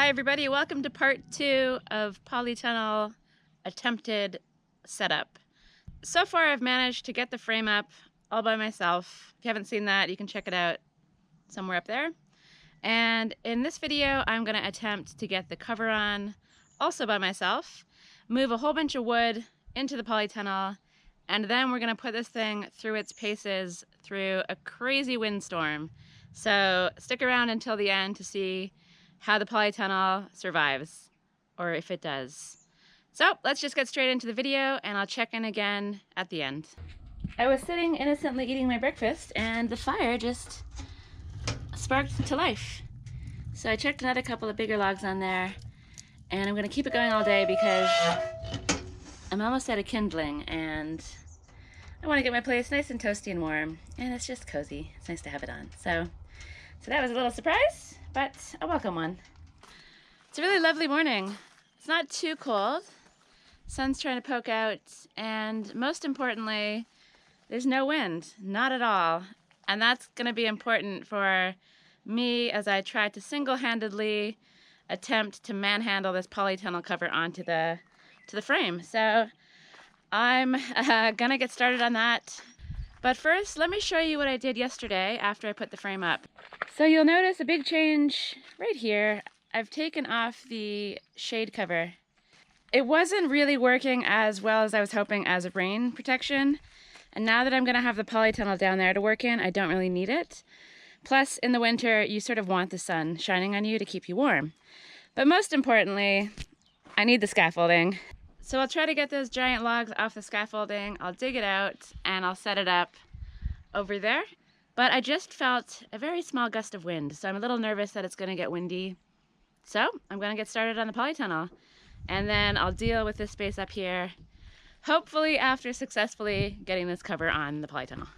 Hi everybody, welcome to part 2 of polytunnel attempted setup. So far I've managed to get the frame up all by myself. If you haven't seen that, you can check it out somewhere up there. And in this video I'm going to attempt to get the cover on also by myself, move a whole bunch of wood into the polytunnel, and then we're going to put this thing through its paces through a crazy windstorm. So stick around until the end to see how the polytunnel survives, or if it does. So let's just get straight into the video and I'll check in again at the end. I was sitting innocently eating my breakfast and the fire just sparked to life. So I checked another couple of bigger logs on there, and I'm going to keep it going all day because I'm almost out of kindling and I want to get my place nice and toasty and warm, and it's just cozy. It's nice to have it on. So that was a little surprise, but a welcome one. It's a really lovely morning. It's not too cold. Sun's trying to poke out, and most importantly, there's no wind, not at all. And that's going to be important for me as I try to single-handedly attempt to manhandle this polytunnel cover onto the frame. So I'm gonna get started on that. But first, let me show you what I did yesterday after I put the frame up. So you'll notice a big change right here. I've taken off the shade cover. It wasn't really working as well as I was hoping as a rain protection. And now that I'm gonna have the polytunnel down there to work in, I don't really need it. Plus, in the winter, you sort of want the sun shining on you to keep you warm. But most importantly, I need the scaffolding. So I'll try to get those giant logs off the scaffolding, I'll dig it out, and I'll set it up over there. But I just felt a very small gust of wind, so I'm a little nervous that it's going to get windy. So I'm going to get started on the polytunnel, and then I'll deal with this space up here, hopefully after successfully getting this cover on the polytunnel.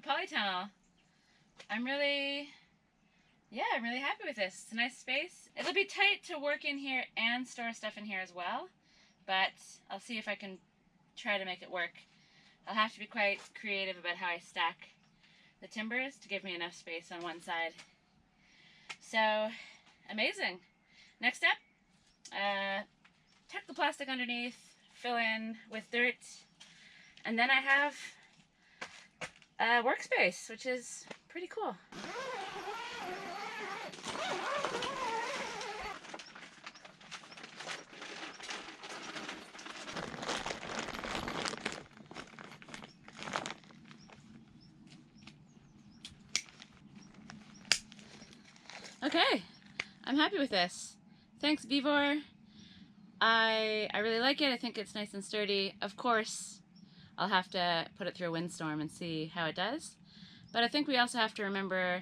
Polytunnel. I'm really happy with this. It's a nice space. It'll be tight to work in here and store stuff in here as well, but I'll see if I can try to make it work. I'll have to be quite creative about how I stack the timbers to give me enough space on one side. So, amazing. Next step, tuck the plastic underneath, fill in with dirt, and then I have a workspace, which is pretty cool. Okay, I'm happy with this. Thanks, VEVOR. I really like it. I think it's nice and sturdy. Of course, I'll have to put it through a windstorm and see how it does. But I think we also have to remember,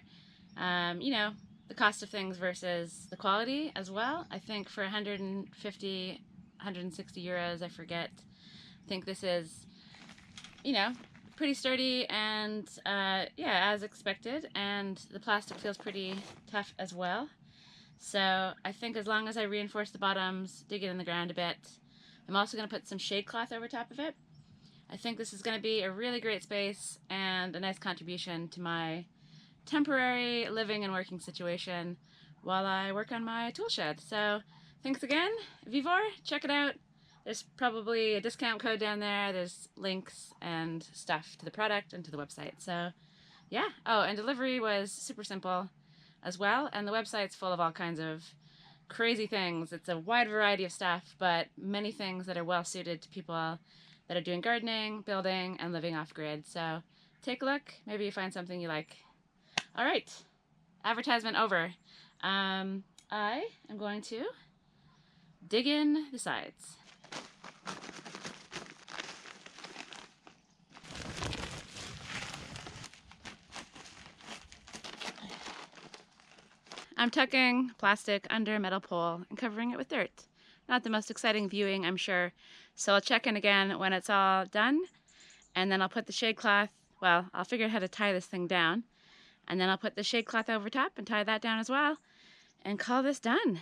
you know, the cost of things versus the quality as well. I think for 150, 160 euros, I forget, I think this is, you know, pretty sturdy and, yeah, as expected. And the plastic feels pretty tough as well. So I think as long as I reinforce the bottoms, dig it in the ground a bit, I'm also going to put some shade cloth over top of it. I think this is going to be a really great space and a nice contribution to my temporary living and working situation while I work on my tool shed. So thanks again, VEVOR, check it out. There's probably a discount code down there. There's links and stuff to the product and to the website. So yeah. Oh, and delivery was super simple as well. And the website's full of all kinds of crazy things. It's a wide variety of stuff, but many things that are well suited to people that are doing gardening, building, and living off grid. So take a look. Maybe you find something you like. All right. Advertisement over. I am going to dig in the sides. I'm tucking plastic under a metal pole and covering it with dirt. Not the most exciting viewing, I'm sure, so I'll check in again when it's all done, and then I'll put the shade cloth, well, I'll figure out how to tie this thing down, and then I'll put the shade cloth over top and tie that down as well, and call this done.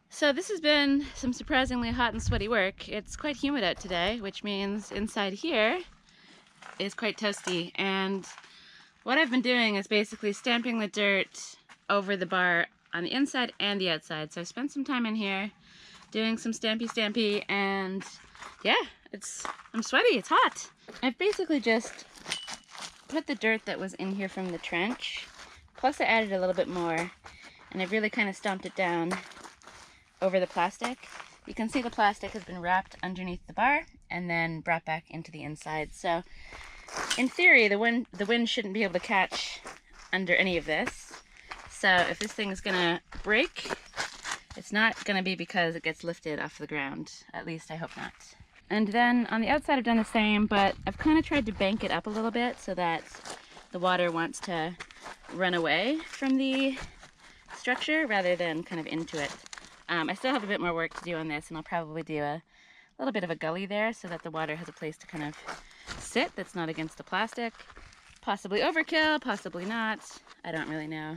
So this has been some surprisingly hot and sweaty work. It's quite humid out today, which means inside here is quite toasty, and what I've been doing is basically stamping the dirt over the bar on the inside and the outside. So I've spent some time in here doing some stampy, and yeah, I'm sweaty, it's hot. I've basically just put the dirt that was in here from the trench, plus I added a little bit more, and I've really kind of stomped it down over the plastic. You can see the plastic has been wrapped underneath the bar and then brought back into the inside. So in theory, the wind shouldn't be able to catch under any of this. So if this thing is gonna break, it's not gonna be because it gets lifted off the ground. At least I hope not. And then on the outside I've done the same, but I've kind of tried to bank it up a little bit so that the water wants to run away from the structure rather than kind of into it. I still have a bit more work to do on this, and I'll probably do a little bit of a gully there so that the water has a place to kind of sit that's not against the plastic. Possibly overkill, possibly not. I don't really know.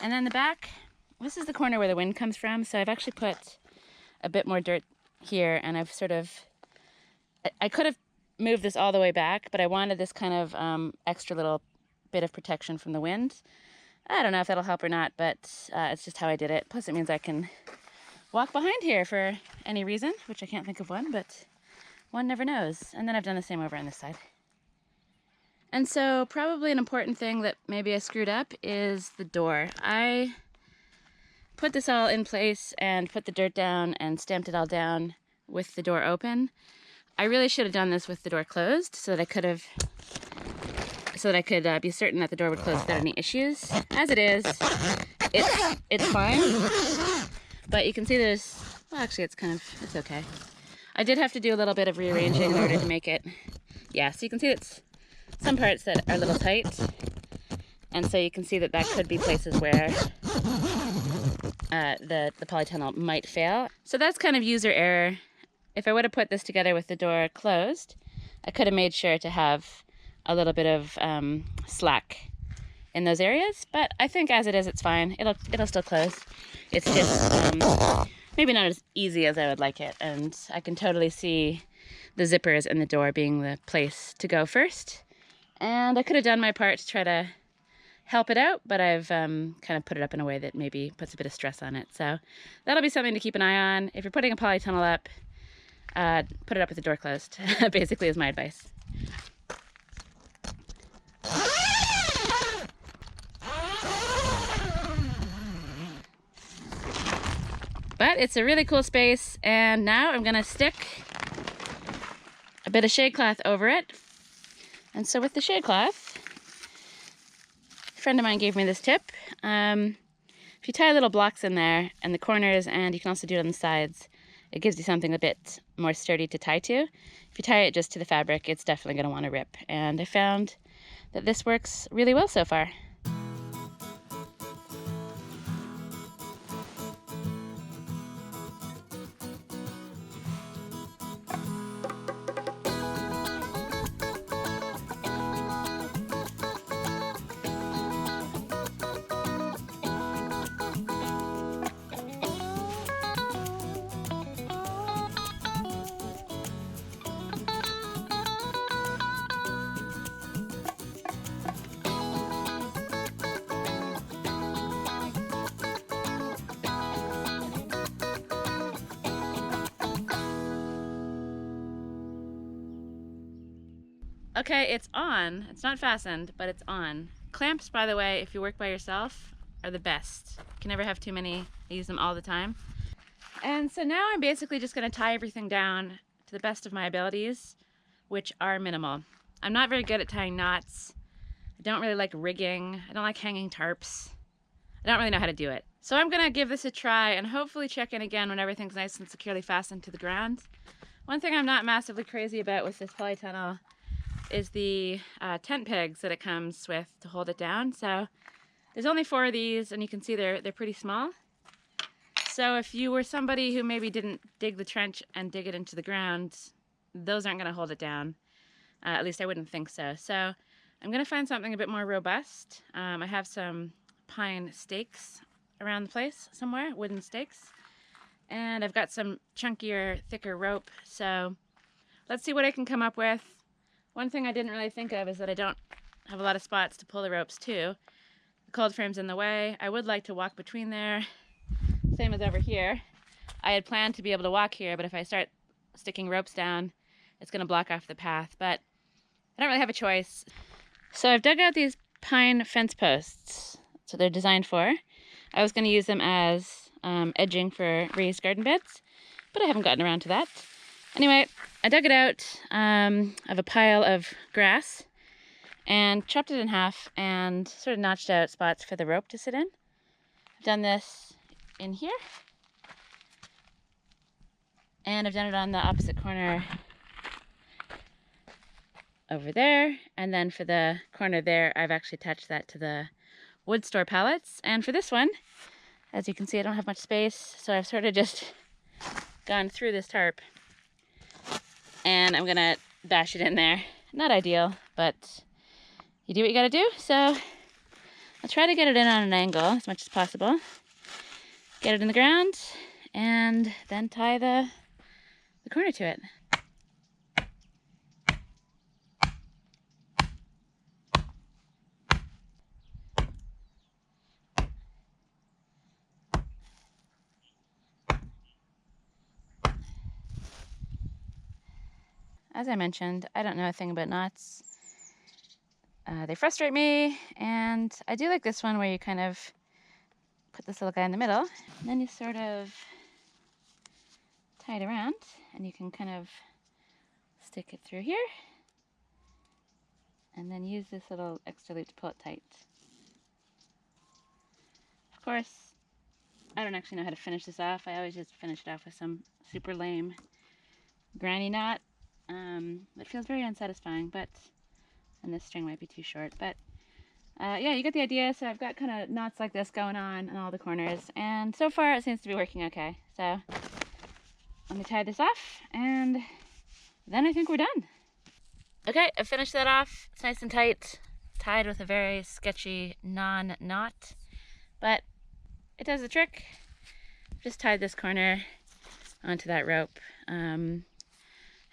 And then the back, this is the corner where the wind comes from, so I've actually put a bit more dirt here, and I've sort of, I could have moved this all the way back, but I wanted this kind of extra little bit of protection from the wind. I don't know if that'll help or not, but it's just how I did it. Plus it means I can walk behind here for any reason, which I can't think of one, but one never knows. And then I've done the same over on this side. And so probably an important thing that maybe I screwed up is the door. I put this all in place and put the dirt down and stamped it all down with the door open. I really should have done this with the door closed so that I could be certain that the door would close without any issues. As it is, it's fine. But you can see there's, well, actually it's okay. I did have to do a little bit of rearranging in order to make it, yeah, so you can see it's some parts that are a little tight, and so you can see that could be places where the polytunnel might fail. So that's kind of user error. If I would have put this together with the door closed, I could have made sure to have a little bit of slack in those areas, but I think as it is, it's fine. It'll still close. It's just maybe not as easy as I would like it, and I can totally see the zippers and the door being the place to go first. And I could have done my part to try to help it out, but I've kind of put it up in a way that maybe puts a bit of stress on it. So that'll be something to keep an eye on. If you're putting a polytunnel up, put it up with the door closed, basically is my advice. But it's a really cool space, and now I'm gonna stick a bit of shade cloth over it. And so with the shade cloth, a friend of mine gave me this tip. If you tie little blocks in there and the corners, and you can also do it on the sides, it gives you something a bit more sturdy to tie to. If you tie it just to the fabric, it's definitely gonna wanna rip. And I found that this works really well so far. Okay, it's on. It's not fastened, but it's on. Clamps, by the way, if you work by yourself, are the best. You can never have too many. I use them all the time. And so now I'm basically just going to tie everything down to the best of my abilities, which are minimal. I'm not very good at tying knots. I don't really like rigging. I don't like hanging tarps. I don't really know how to do it. So I'm going to give this a try and hopefully check in again when everything's nice and securely fastened to the ground. One thing I'm not massively crazy about with this polytunnel is the tent pegs that it comes with to hold it down. So there's only 4 of these, and you can see they're pretty small. So if you were somebody who maybe didn't dig the trench and dig it into the ground, those aren't going to hold it down. At least I wouldn't think so. So I'm going to find something a bit more robust. I have some pine stakes around the place somewhere, wooden stakes. And I've got some chunkier, thicker rope. So let's see what I can come up with. One thing I didn't really think of is that I don't have a lot of spots to pull the ropes to. The cold frame's in the way. I would like to walk between there. Same as over here. I had planned to be able to walk here, but if I start sticking ropes down, it's going to block off the path. But I don't really have a choice. So I've dug out these pine fence posts. That's what they're designed for. I was going to use them as edging for raised garden beds, but I haven't gotten around to that. Anyway, I dug it out of a pile of grass and chopped it in half and sort of notched out spots for the rope to sit in. I've done this in here, and I've done it on the opposite corner over there, and then for the corner there I've actually attached that to the wood store pallets. And for this one, as you can see, I don't have much space, so I've sort of just gone through this tarp and I'm gonna bash it in there. Not ideal, but you do what you gotta do. So I'll try to get it in on an angle as much as possible. Get it in the ground, and then tie the corner to it. As I mentioned, I don't know a thing about knots. They frustrate me, and I do like this one where you kind of put this little guy in the middle, and then you sort of tie it around, and you can kind of stick it through here, and then use this little extra loop to pull it tight. Of course, I don't actually know how to finish this off. I always just finish it off with some super lame granny knot. It feels very unsatisfying, and this string might be too short, but yeah, you get the idea. So I've got kind of knots like this going on all the corners, and so far it seems to be working okay. So let me tie this off, and then I think we're done. Okay, I finished that off. It's nice and tight, tied with a very sketchy non-knot, but it does the trick. Just tied this corner onto that rope.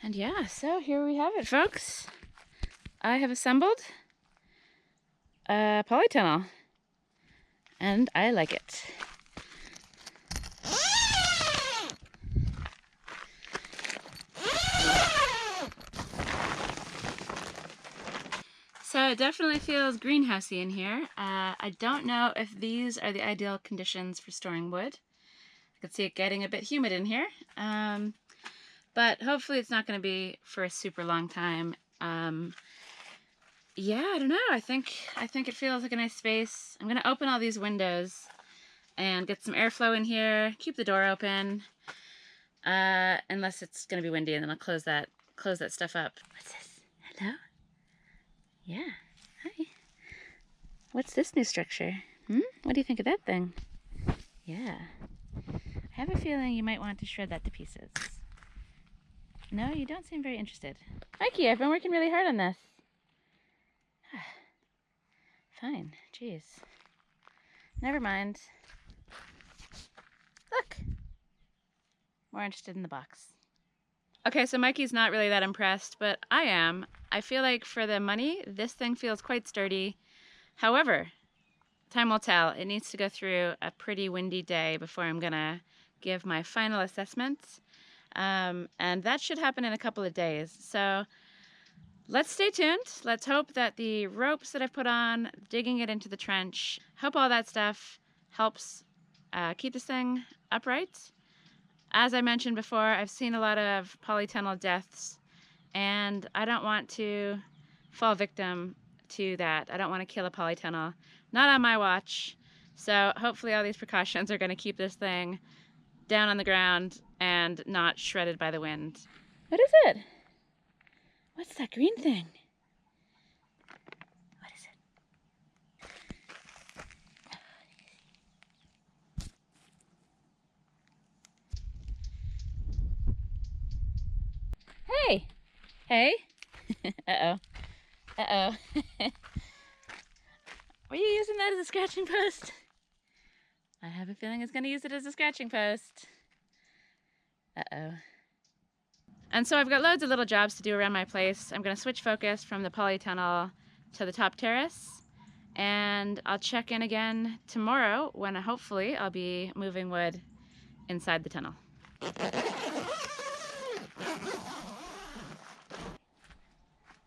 And yeah, so here we have it, folks. I have assembled a polytunnel, and I like it. So it definitely feels greenhousey in here. I don't know if these are the ideal conditions for storing wood. I can see it getting a bit humid in here. But hopefully it's not going to be for a super long time. Yeah, I don't know. I think it feels like a nice space. I'm going to open all these windows and get some airflow in here. Keep the door open, unless it's going to be windy, and then I'll close that stuff up. What's this? Hello? Yeah. Hi. What's this new structure? What do you think of that thing? Yeah. I have a feeling you might want to shred that to pieces. No, you don't seem very interested. Mikey, I've been working really hard on this. Fine. Jeez. Never mind. Look. More interested in the box. Okay, so Mikey's not really that impressed, but I am. I feel like for the money, this thing feels quite sturdy. However, time will tell. It needs to go through a pretty windy day before I'm gonna give my final assessments. And that should happen in a couple of days. So let's stay tuned. Let's hope that the ropes that I've put on, digging it into the trench, hope all that stuff helps keep this thing upright. As I mentioned before, I've seen a lot of polytunnel deaths, and I don't want to fall victim to that. I don't want to kill a polytunnel. Not on my watch. So hopefully all these precautions are going to keep this thing down on the ground and not shredded by the wind. What is it? What's that green thing? What is it? Hey! Hey! Uh-oh. Uh-oh. Were you using that as a scratching post? I have a feeling it's going to use it as a scratching post. Uh-oh. And so I've got loads of little jobs to do around my place. I'm going to switch focus from the polytunnel to the top terrace. And I'll check in again tomorrow when hopefully I'll be moving wood inside the tunnel.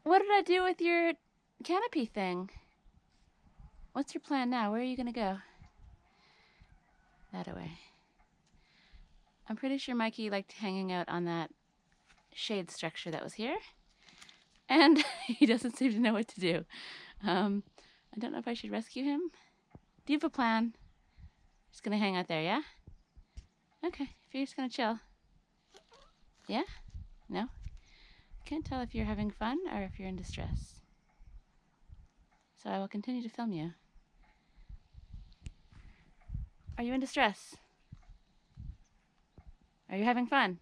What did I do with your canopy thing? What's your plan now? Where are you going to go? That away. I'm pretty sure Mikey liked hanging out on that shade structure that was here. And he doesn't seem to know what to do. I don't know if I should rescue him. Do you have a plan? Just gonna hang out there, yeah? Okay, if you're just gonna chill. Yeah? No? Can't tell if you're having fun or if you're in distress. So I will continue to film you. Are you in distress? Are you having fun?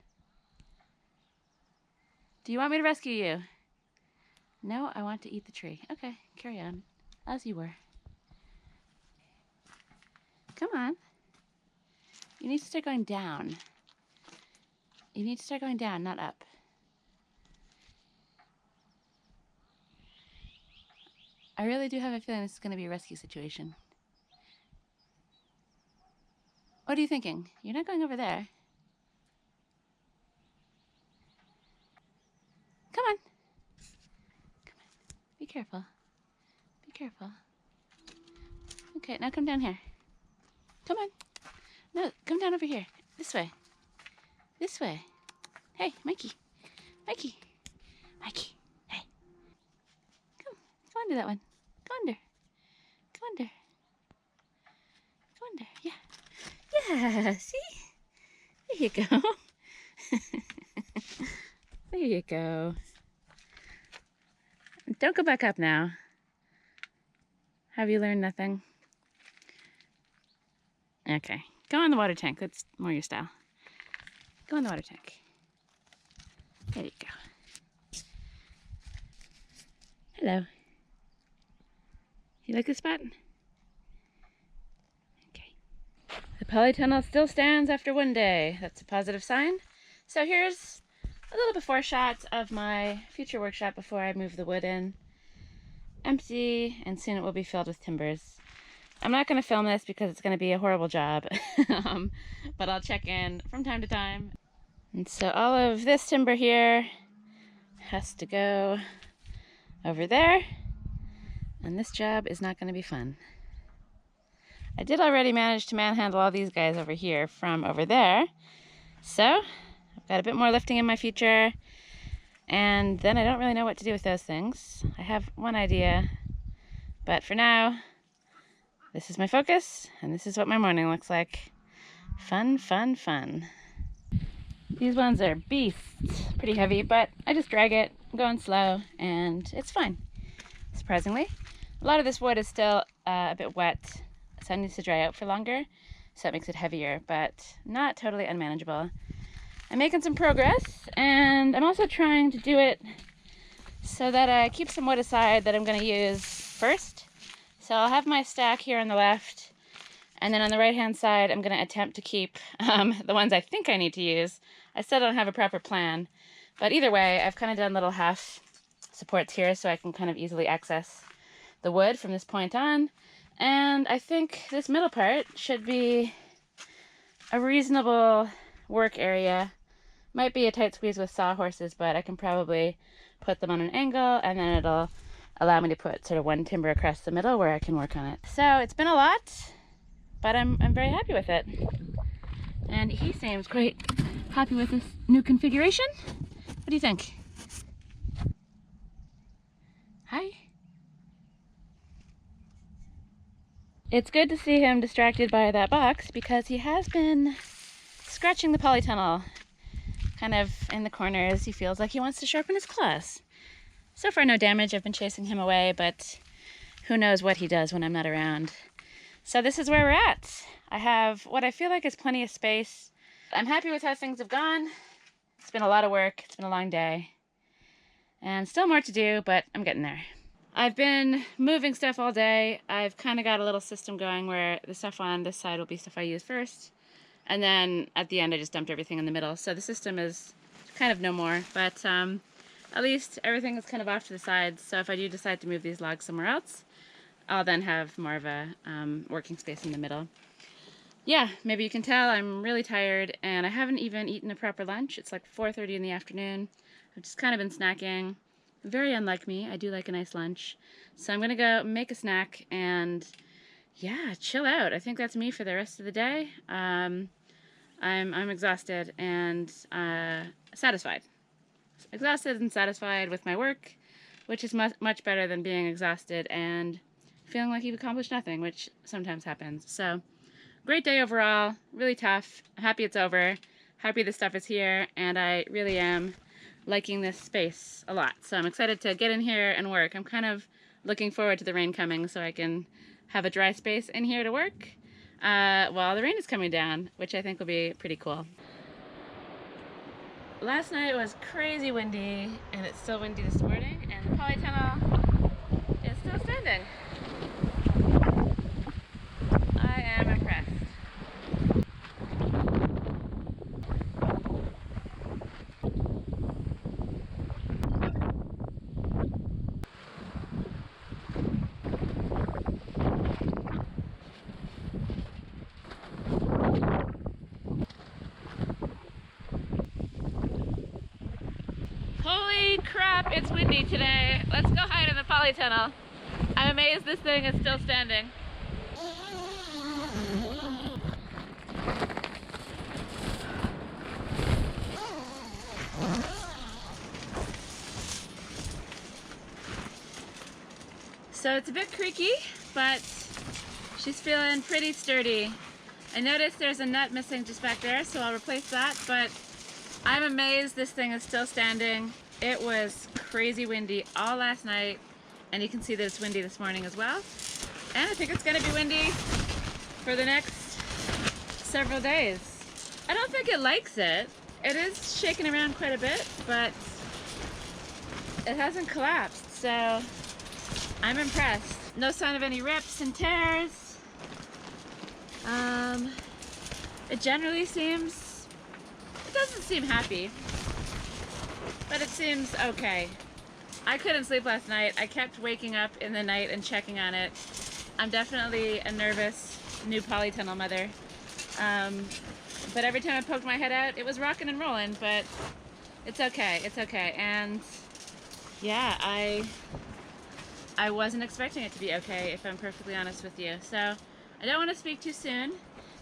Do you want me to rescue you? No, I want to eat the tree. Okay, carry on. As you were. Come on. You need to start going down. You need to start going down, not up. I really do have a feeling this is going to be a rescue situation. What are you thinking? You're not going over there. Come on. Come on. Be careful. Be careful. Okay, now come down here. Come on. No, come down over here. This way. This way. Hey, Mikey. Mikey. Mikey. Hey. Come. Go under that one. Go under. Go under. Go under. Yeah. Yeah, see? There you go. There you go. Don't go back up now. Have you learned nothing? Okay. Go in the water tank. That's more your style. Go in the water tank. There you go. Hello. You like this spot? Okay. The polytunnel still stands after one day. That's a positive sign. So here's a little before shot of my future workshop before I move the wood in. Empty, and soon it will be filled with timbers. I'm not going to film this because it's going to be a horrible job, but I'll check in from time to time. And so all of this timber here has to go over there, and this job is not going to be fun. I did already manage to manhandle all these guys over here from over there, so I've got a bit more lifting in my future, and then I don't really know what to do with those things. I have one idea, but for now, this is my focus, and this is what my morning looks like. Fun, fun, fun. These ones are beasts. Pretty heavy, but I just drag it, I'm going slow, and it's fine. Surprisingly. A lot of this wood is still a bit wet, so it needs to dry out for longer, so it makes it heavier, but not totally unmanageable. I'm making some progress, and I'm also trying to do it so that I keep some wood aside that I'm going to use first. So I'll have my stack here on the left, and then on the right hand side I'm going to attempt to keep the ones I think I need to use. I still don't have a proper plan, but either way I've kind of done little half supports here so I can kind of easily access the wood from this point on. And I think this middle part should be a reasonable work area. Might be a tight squeeze with sawhorses, but I can probably put them on an angle, and then it'll allow me to put sort of one timber across the middle where I can work on it. So it's been a lot, but I'm very happy with it. And he seems quite happy with this new configuration. What do you think? Hi. It's good to see him distracted by that box because he has been scratching the polytunnel kind of in the corners. He feels like he wants to sharpen his claws. So far no damage. I've been chasing him away, but who knows what he does when I'm not around. So this is where we're at. I have what I feel like is plenty of space. I'm happy with how things have gone. It's been a lot of work. It's been a long day. And still more to do, but I'm getting there. I've been moving stuff all day. I've kind of got a little system going where the stuff on this side will be stuff I use first. And then at the end I just dumped everything in the middle. So the system is kind of no more. But at least everything is kind of off to the sides. So if I do decide to move these logs somewhere else, I'll then have more of a working space in the middle. Yeah, maybe you can tell I'm really tired and I haven't even eaten a proper lunch. It's like 4:30 in the afternoon. I've just kind of been snacking. Very unlike me. I do like a nice lunch. So I'm gonna go make a snack and yeah, chill out. I think that's me for the rest of the day. I'm exhausted and satisfied. Exhausted and satisfied with my work, which is much better than being exhausted and feeling like you've accomplished nothing, which sometimes happens. So great day overall, really tough. Happy it's over. Happy the stuff is here, and I really am liking this space a lot. So I'm excited to get in here and work. I'm kind of looking forward to the rain coming so I can have a dry space in here to work while the rain is coming down, which I think will be pretty cool. Last night was crazy windy, and it's still windy this morning, and the polytunnel is still standing. I am impressed. Holy crap, it's windy today. Let's go hide in the polytunnel. I'm amazed this thing is still standing. So it's a bit creaky, but she's feeling pretty sturdy. I noticed there's a nut missing just back there, so I'll replace that, but I'm amazed this thing is still standing. It was crazy windy all last night, and you can see that it's windy this morning as well. And I think it's gonna be windy for the next several days. I don't think it likes it. It is shaking around quite a bit, but it hasn't collapsed, so I'm impressed. No sign of any rips and tears. It generally seems, it doesn't seem happy, but it seems okay. I couldn't sleep last night. I kept waking up in the night and checking on it. I'm definitely a nervous new polytunnel mother. But every time I poked my head out, it was rocking and rolling, but it's okay, it's okay. And yeah, I wasn't expecting it to be okay, if I'm perfectly honest with you. So I don't want to speak too soon.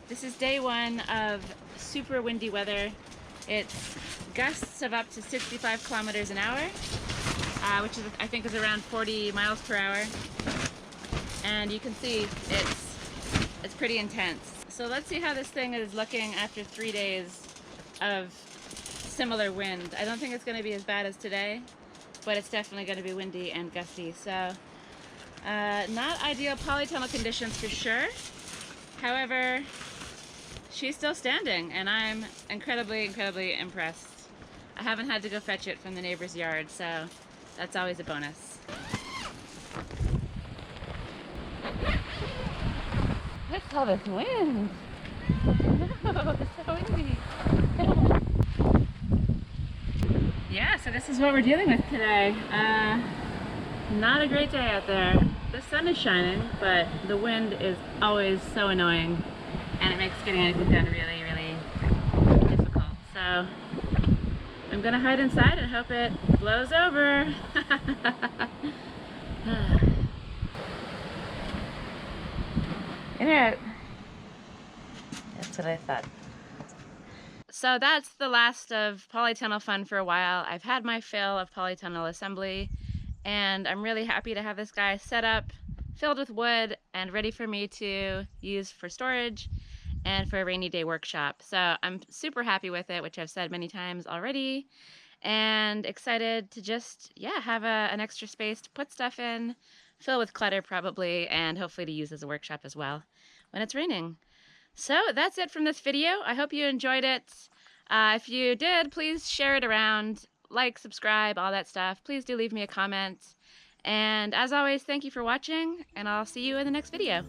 This is day one of super windy weather. It's gusts of up to 65 kilometers an hour, which is, I think is around 40 miles per hour. And you can see it's pretty intense. So let's see how this thing is looking after 3 days of similar wind. I don't think it's going to be as bad as today, but it's definitely going to be windy and gusty. So not ideal polytunnel conditions for sure. However, she's still standing, and I'm incredibly, incredibly impressed. I haven't had to go fetch it from the neighbor's yard, so that's always a bonus. What's all this wind? No, it's so windy. Yeah, so this is what we're dealing with today. Not a great day out there. The sun is shining, but the wind is always so annoying, and it makes getting anything done really, really difficult. So I'm gonna hide inside and hope it blows over. In or out? That's what I thought. So that's the last of polytunnel fun for a while. I've had my fill of polytunnel assembly, and I'm really happy to have this guy set up, filled with wood, and ready for me to use for storage and for a rainy day workshop. So I'm super happy with it, which I've said many times already, and excited to just, yeah, have an extra space to put stuff in, fill with clutter probably, and hopefully to use as a workshop as well when it's raining. So that's it from this video. I hope you enjoyed it. If you did, please share it around, like, subscribe, all that stuff. Please do leave me a comment. And as always, thank you for watching, and I'll see you in the next video.